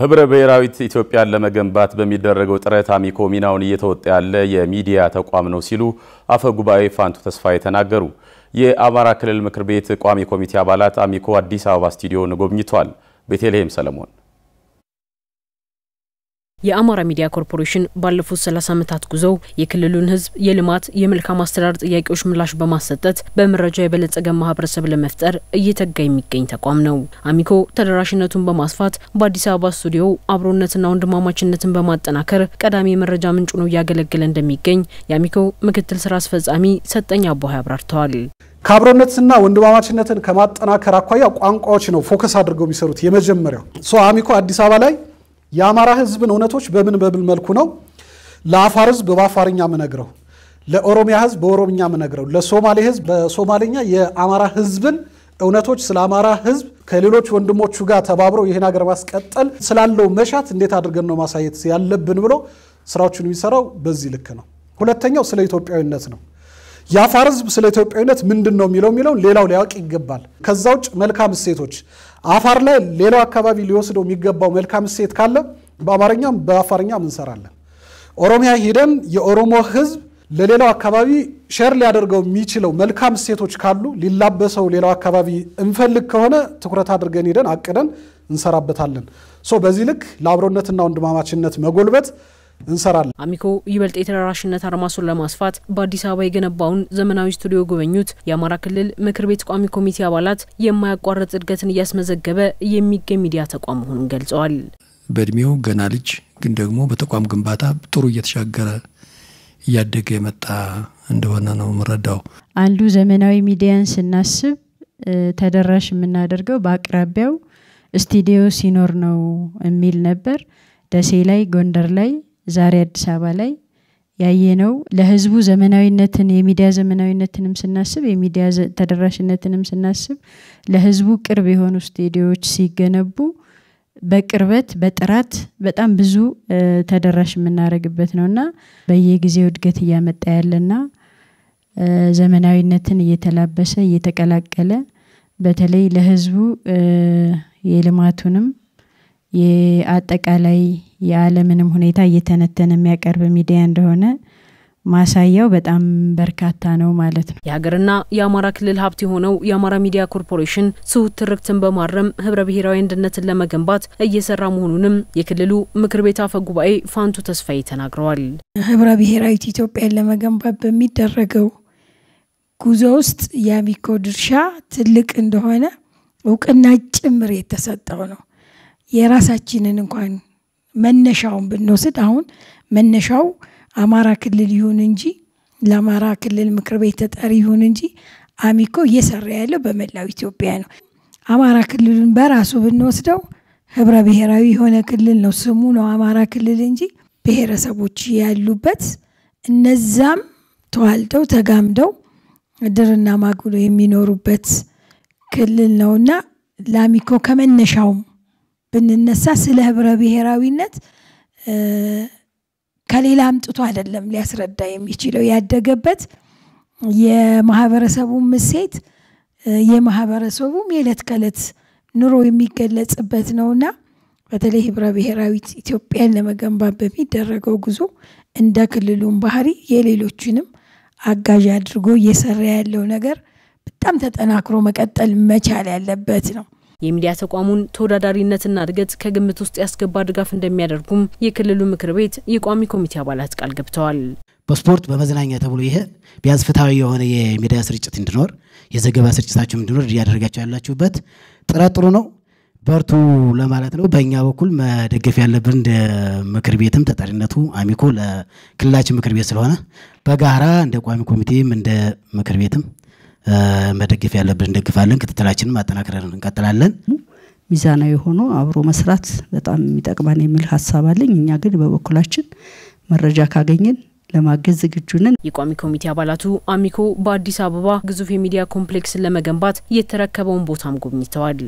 ህብረ ብሔራዊት ኢትዮጵያን ለመገንባት በሚደረገው ጥረት አሚኮ ሚናውን እየተወጣ ያለ የሚዲያ ተቋም ነው ሲሉ አፈ ጉባኤ ፋንቱ ተስፋዬ ተናገሩ። የአማራ ክልል ምክር ቤት ቋሚ ኮሚቴ አባላት አሚኮ አዲስ አበባ ስቱዲዮን ጎብኝቷል። ቤተልሔም ሰለሞን የአማራ ሚዲያ ኮርፖሬሽን ባለፉት 30 ዓመታት ጉዞው የክልሉን ህዝብ የልማት የመልካም አስተዳደር ጥያቄዎች ምላሽ በማሰጠት በመረጃ የበለጸገ ማህበረሰብ ለመፍጠር እየተጋ የሚገኝ ተቋም ነው። አሚኮ ተደራሽነቱን በማስፋት በአዲስ አበባ ስቱዲዮ አብሮነትና ወንድማማችነትን በማጠናከር ቀዳሚ መረጃ ምንጭ ነው ያገለግል እንደሚገኝ የአሚኮ ምክትል ስራ አስፈጻሚ ሰጠኝ አባይ አብራርተዋል። ካብሮነትና ወንድማማችነትን ከማጠናከር አኳያ ቋንቋዎች ነው ፎከስ አድርገው የሚሰሩት። የመጀመሪያው አሚኮ አዲስ አበባ ላይ የአማራ ህዝብን እውነቶች በምን መልኩ ነው ለአፋር ህዝብ በአፋርኛ መነግረው፣ ለኦሮሚያ ህዝብ በኦሮሚኛ መነግረው፣ ለሶማሌ ህዝብ በሶማሌኛ የአማራ ህዝብን እውነቶች ስለ አማራ ህዝብ ከሌሎች ወንድሞቹ ጋር ተባብረው ይሄን ሀገር ማስቀጠል ስላለው መሻት እንዴት አድርገን ነው ማሳየት ያለብን ብሎ ስራዎችን የሚሰራው በዚህ ልክ ነው። ሁለተኛው ስለ ኢትዮጵያዊነት ነው። የአፋር ህዝብ ስለ ኢትዮጵያዊነት ምንድነው የሚለው ሌላው ሊያውቅ ይገባል። ከዛው መልካም እሴቶች አፋር ላይ ሌላው አካባቢ ሊወስደው የሚገባው መልካም እሴት ካለ በአማርኛም በአፋርኛም እንሰራለን። ኦሮሚያ ሄደን የኦሮሞ ህዝብ ለሌላው አካባቢ ሼር ሊያደርገው የሚችለው መልካም እሴቶች ካሉ ሊላበሰው ሌላው አካባቢ እንፈልግ ከሆነ ትኩረት አድርገን ሄደን አቅደን እንሰራበታለን። በዚህ ልክ ለአብሮነትና ወንድማማችነት መጎልበት እንሰራለን። አሚኮ ይበልጥ የተደራሽነት አርማሱን ለማስፋት በአዲስ አበባ የገነባውን ዘመናዊ ስቱዲዮ ጎበኙት። የአማራ ክልል ምክር ቤት ቋሚ ኮሚቴ አባላት የማያቋርጥ እድገትን እያስመዘገበ የሚገኝ ሚዲያ ተቋም መሆኑን ገልጸዋል። በእድሜው ገና ልጅ ግን ደግሞ በተቋም ግንባታ ጥሩ እየተሻገረ እያደገ የመጣ እንደሆነ ነው መረዳው። አንዱ ዘመናዊ ሚዲያን ስናስብ ተደራሽ የምናደርገው በአቅራቢያው ስቱዲዮ ሲኖር ነው የሚል ነበር። ደሴ ላይ፣ ጎንደር ላይ፣ ዛሬ አዲስ አበባ ላይ ያየነው ለህዝቡ ዘመናዊነትን የሚዲያ ዘመናዊነትንም ስናስብ የሚዲያ ተደራሽነትንም ስናስብ ለህዝቡ ቅርብ የሆኑ ስቱዲዮዎች ሲገነቡ በቅርበት በጥራት በጣም ብዙ ተደራሽ የምናረግበት ነውና በየጊዜው እድገት ያመጣ ያለና ዘመናዊነትን እየተላበሰ እየተቀላቀለ በተለይ ለህዝቡ የልማቱንም የአጠቃላይ የዓለምንም ሁኔታ እየተነተነ የሚያቀርብ ሚዲያ እንደሆነ ማሳያው በጣም በርካታ ነው ማለት ነው። የሀገርና የአማራ ክልል ሀብት የሆነው የአማራ ሚዲያ ኮርፖሬሽን ስውት ትርክትን በማረም ህብረ ብሔራዊ አንድነትን ለመገንባት እየሰራ መሆኑንም የክልሉ ምክር ቤት አፈ ጉባኤ ፋንቱ ተስፋዬ ተናግረዋል። ህብረ ብሔራዊ ኢትዮጵያን ለመገንባት በሚደረገው ጉዞ ውስጥ የአሚኮ ድርሻ ትልቅ እንደሆነ እውቅና ጭምር የተሰጠው ነው። የራሳችንን እንኳን መነሻውን ብንወስድ አሁን መነሻው አማራ ክልል ይሁን እንጂ ለአማራ ክልል ምክር ቤት ተጠሪ ይሁን እንጂ አሚኮ እየሰራ ያለው በመላው ኢትዮጵያ ነው። አማራ ክልልን በራሱ ብንወስደው ህብረ ብሔራዊ የሆነ ክልል ነው። ስሙ ነው አማራ ክልል እንጂ ብሔረሰቦች ያሉበት እነዛም ተዋልደው ተጋምደው ድርና ማጉሎ የሚኖሩበት ክልል ነውና ለአሚኮ ከመነሻው ብንነሳ ስለ ህብረ ብሔራዊነት ከሌላ አምጥቶ አይደለም ሊያስረዳ የሚችለው ያደገበት የማህበረሰቡም እሴት የማህበረሰቡም የዕለት ከዕለት ኑሮ የሚገለጽበት ነውና በተለይ ህብረ ብሔራዊ ኢትዮጵያን ለመገንባት በሚደረገው ጉዞ እንደ ክልሉም ባህሪ የሌሎችንም አጋዥ አድርጎ እየሰራ ያለው ነገር በጣም ተጠናክሮ መቀጠል መቻል ያለበት ነው። የሚዲያ ተቋሙን ተወዳዳሪነትና እድገት ከግምት ውስጥ ያስገባ ድጋፍ እንደሚያደርጉም የክልሉ ምክር ቤት የቋሚ ኮሚቴ አባላት ቃል ገብተዋል። በስፖርት በመዝናኛ ተብሎ ይሄ ቢያንስ ፍትሃዊ የሆነ የሚዲያ ስርጭት እንዲኖር የዘገባ ስርጭታቸው እንዲኖር ያደርጋቸው ያላችሁበት ጥረት ጥሩ ነው። በርቱ ለማለት ነው። በእኛ በኩል መደገፍ ያለብን እንደ ምክር ቤትም ተጠሪነቱ አሚኮ ለክልላችን ምክር ቤት ስለሆነ በጋራ እንደ ቋሚ ኮሚቴም እንደ ምክር ቤትም መደገፍ ያለብን እንደግፋለን። ክትትላችንን ማጠናከርን እንቀጥላለን። ሚዛናዊ ሆኖ አብሮ መስራት በጣም የሚጠቅመን የሚል ሐሳብ አለኝ። እኛ ግን በበኩላችን መረጃ ካገኘን ለማገዝ ዝግጁ ነን። የቋሚ ኮሚቴ አባላቱ አሚኮ በአዲስ አበባ ግዙፍ የሚዲያ ኮምፕሌክስ ለመገንባት የተረከበውን ቦታም ጎብኝተዋል።